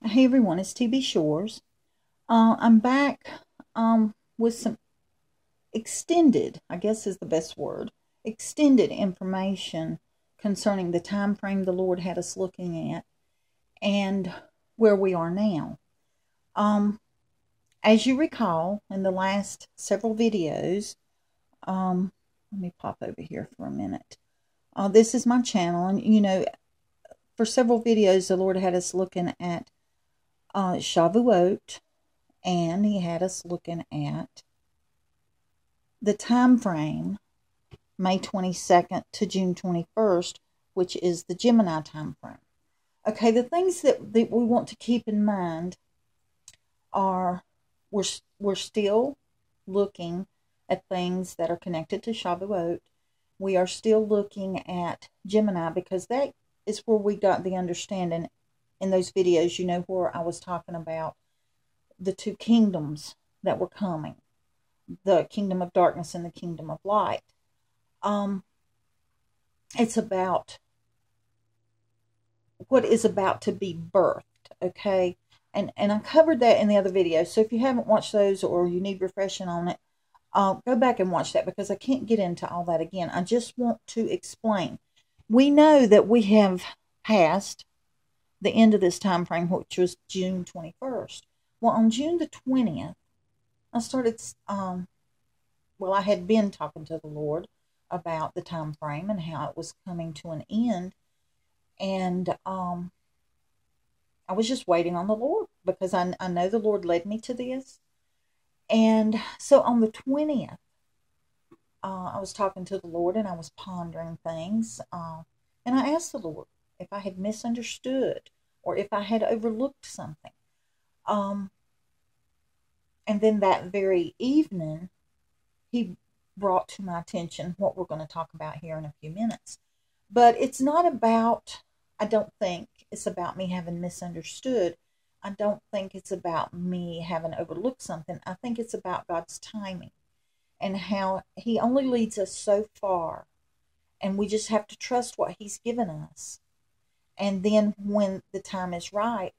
Hey everyone, it's TB Shores. I'm back with some extended, I guess is the best word, extended information concerning the time frame the Lord had us looking at and where we are now. Um, as you recall, in the last several videos, let me pop over here for a minute. This is my channel, and for several videos, the Lord had us looking at Shavuot, and he had us looking at the time frame, May 22nd to June 21st, which is the Gemini time frame. Okay, the things that we want to keep in mind are we're still looking at things that are connected to Shavuot. We are still looking at Gemini because that is where we got the understanding in those videos, where I was talking about the two kingdoms that were coming, the kingdom of darkness and the kingdom of light. It's about what is about to be birthed, okay? And I covered that in the other video. So if you haven't watched those or you need refreshing on it, go back and watch that because I can't get into all that again. I just want to explain. We know that we have passed the end of this time frame, which was June 21st. Well, on June the 20th, I started, I had been talking to the Lord about the time frame and how it was coming to an end. And I was just waiting on the Lord because I know the Lord led me to this. And so on the 20th, I was talking to the Lord and I was pondering things. And I asked the Lord if I had misunderstood or if I had overlooked something. And then that very evening, he brought to my attention what we're going to talk about here in a few minutes. But it's not about, I don't think it's about me having misunderstood. I don't think it's about me having overlooked something. I think it's about God's timing and how he only leads us so far. And we just have to trust what he's given us. And then when the time is right,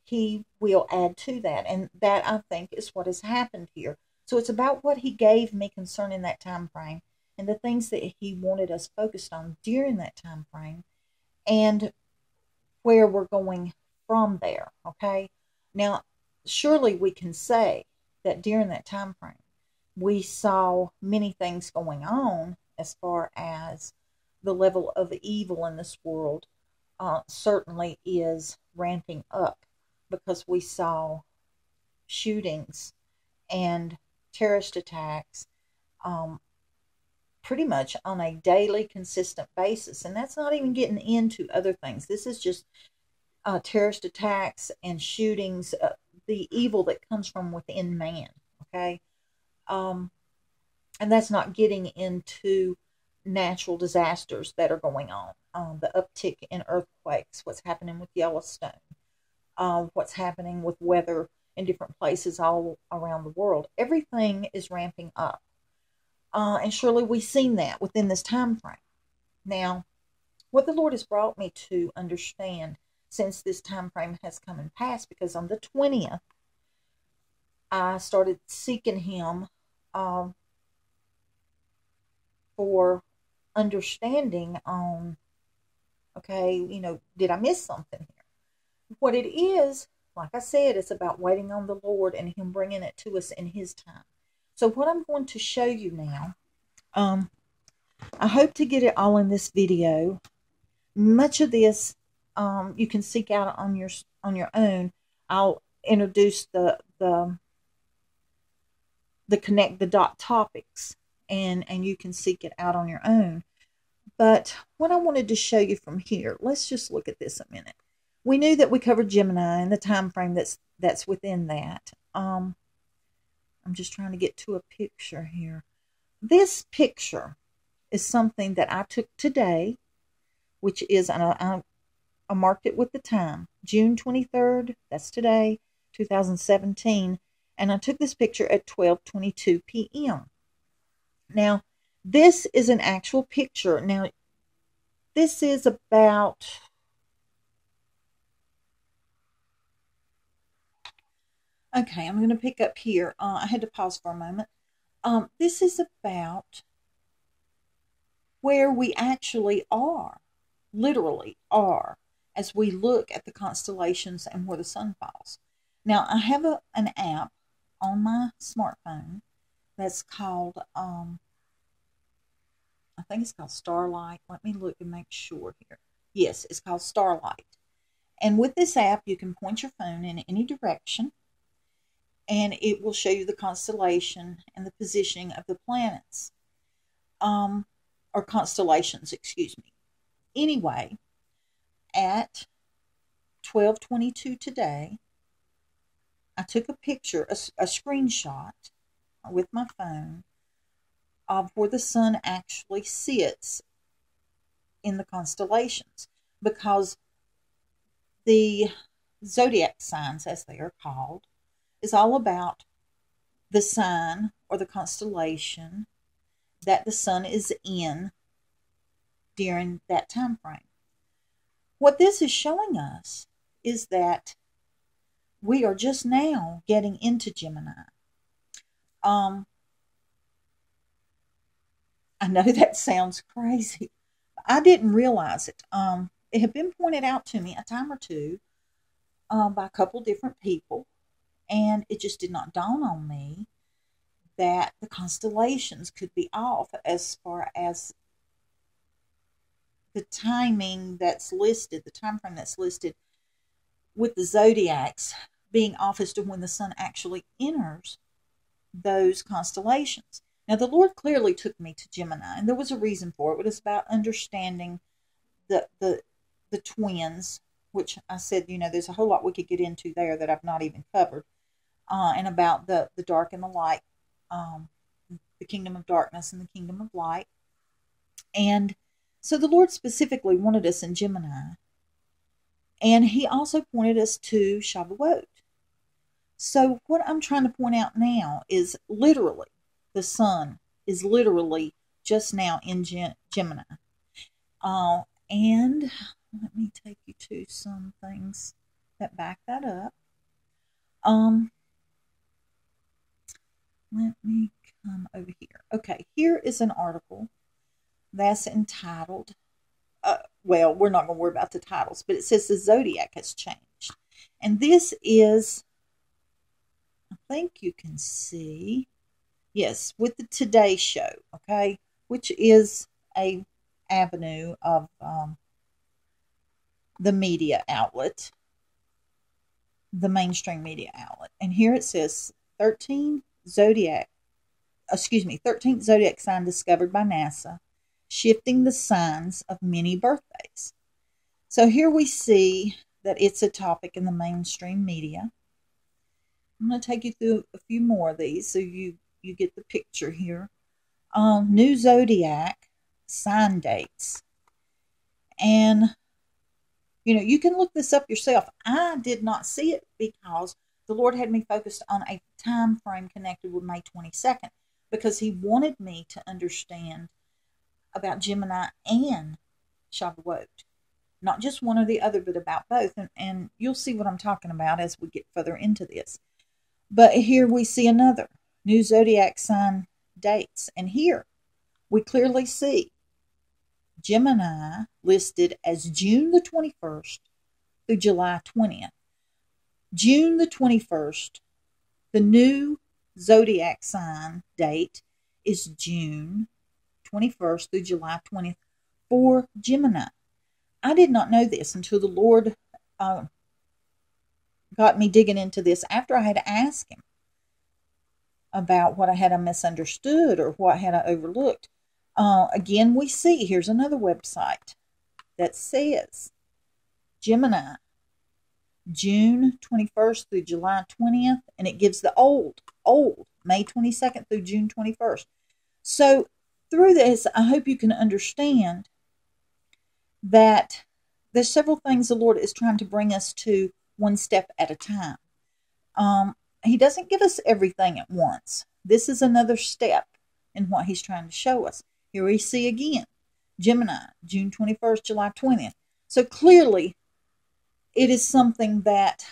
he will add to that. And that, I think, is what has happened here. So it's about what he gave me concerning that time frame and the things that he wanted us focused on during that time frame and where we're going from there. Okay. Now, surely we can say that during that time frame, we saw many things going on as far as the level of evil in this world certainly is ramping up because we saw shootings and terrorist attacks pretty much on a daily, consistent basis. And that's not even getting into other things. This is just terrorist attacks and shootings, the evil that comes from within man. Okay. And that's not getting into natural disasters that are going on. The uptick in earthquakes, what's happening with Yellowstone, what's happening with weather in different places all around the world. Everything is ramping up. And surely we've seen that within this time frame. Now, what the Lord has brought me to understand since this time frame has come and passed, because on the 20th, I started seeking him for understanding on, okay, did I miss something here? What it is, like I said, it's about waiting on the Lord and him bringing it to us in his time. So what I'm going to show you now, I hope to get it all in this video. Much of this you can seek out on your own. I'll introduce the connect the dot topics, and you can seek it out on your own. But what I wanted to show you from here, let's just look at this a minute. We knew that we covered Gemini and the time frame that's within that. I'm just trying to get to a picture here. This picture is something that I took today, which is, I marked it with the time, June 23rd, that's today, 2017, and I took this picture at 12:22 p.m. Now, this is an actual picture. Now, this is about Okay, I'm going to pick up here. I had to pause for a moment. This is about where we actually are, literally are, as we look at the constellations and where the sun falls. Now, I have an app on my smartphone that's called, I think it's called Starlight. Let me look and make sure here. Yes, it's called Starlight. And with this app, you can point your phone in any direction, and it will show you the constellation and the positioning of the planets, or constellations, excuse me. Anyway, at 12:22 today, I took a picture, a screenshot with my phone of where the sun actually sits in the constellations, because the zodiac signs, as they are called, is all about the sign or the constellation that the sun is in during that time frame. What this is showing us is that we are just now getting into Gemini. I know that sounds crazy. I didn't realize it. It had been pointed out to me a time or two by a couple different people, and it just did not dawn on me that the constellations could be off as far as the timing that's listed, the time frame that's listed with the zodiacs being off as to when the sun actually enters those constellations. Now, the Lord clearly took me to Gemini, and there was a reason for it. It was about understanding the twins, which I said, there's a whole lot we could get into there that I've not even covered, and about the dark and the light, the kingdom of darkness and the kingdom of light. And so the Lord specifically wanted us in Gemini, and He also pointed us to Shavuot. So what I'm trying to point out now is literally the sun is literally just now in Gemini. And let me take you to some things that back that up. Let me come over here. Okay, here is an article that's entitled, well, we're not going to worry about the titles, but it says the zodiac has changed. And this is, I think you can see, yes, with the Today Show, okay, which is a avenue of the media outlet, the mainstream media outlet. And here it says 13th zodiac sign discovered by NASA, shifting the signs of many birthdays. So here we see that it's a topic in the mainstream media. I'm going to take you through a few more of these so you get the picture here. New zodiac sign dates. And, you can look this up yourself. I did not see it because the Lord had me focused on a time frame connected with May 22nd, because He wanted me to understand about Gemini and Shavuot. Not just one or the other, but about both. And you'll see what I'm talking about as we get further into this. But here we see another new zodiac sign dates. And here we clearly see Gemini listed as June the 21st through July 20th. June the 21st, the new zodiac sign date is June 21st through July 20th for Gemini. I did not know this until the Lord got me digging into this after I had asked Him about what I had misunderstood or what had I overlooked. Again, we see, here's another website that says Gemini, June 21st through July 20th, and it gives the old, May 22nd through June 21st. So through this, I hope you can understand that there's several things the Lord is trying to bring us to one step at a time. He doesn't give us everything at once. This is another step in what He's trying to show us. Here we see again, Gemini, June 21st, July 20th. So clearly, it is something that,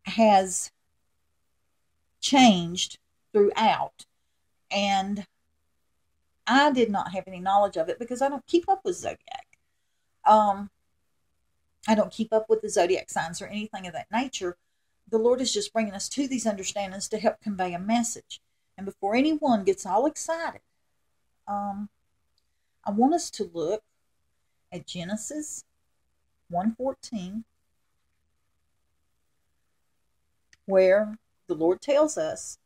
has changed throughout, and I did not have any knowledge of it because I don't keep up with zodiac. Um, I don't keep up with the zodiac signs or anything of that nature. The Lord is just bringing us to these understandings to help convey a message. And before anyone gets all excited, I want us to look at Genesis 1:14, where the Lord tells us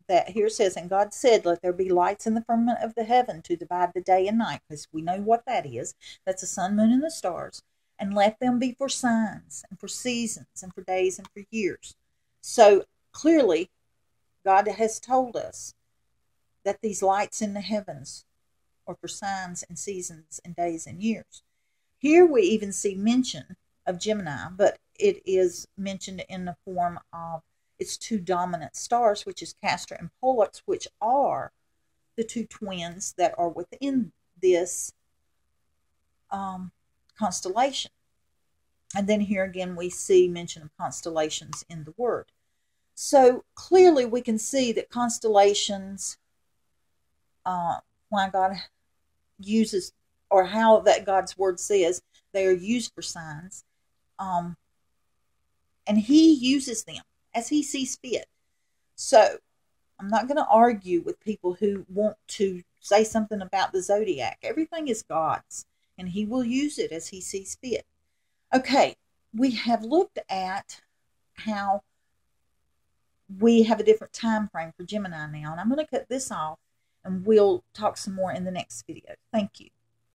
that here says, and God said, let there be lights in the firmament of the heaven to divide the day and night, because we know what that is. That's the sun, moon, and the stars. And let them be for signs and for seasons and for days and for years. So clearly, God has told us that these lights in the heavens are for signs and seasons and days and years. Here we even see mention of Gemini, but it is mentioned in the form of its two dominant stars, which is Castor and Pollux, which are the two twins that are within this constellation. And then here again we see mention of constellations in the word. So clearly we can see that constellations, why God uses, or how that God's word says, they are used for signs. And he uses them as he sees fit. So I'm not going to argue with people who want to say something about the zodiac. Everything is God's, and he will use it as he sees fit. Okay, we have looked at how we have a different time frame for Gemini now, and I'm going to cut this off, and we'll talk some more in the next video. Thank you.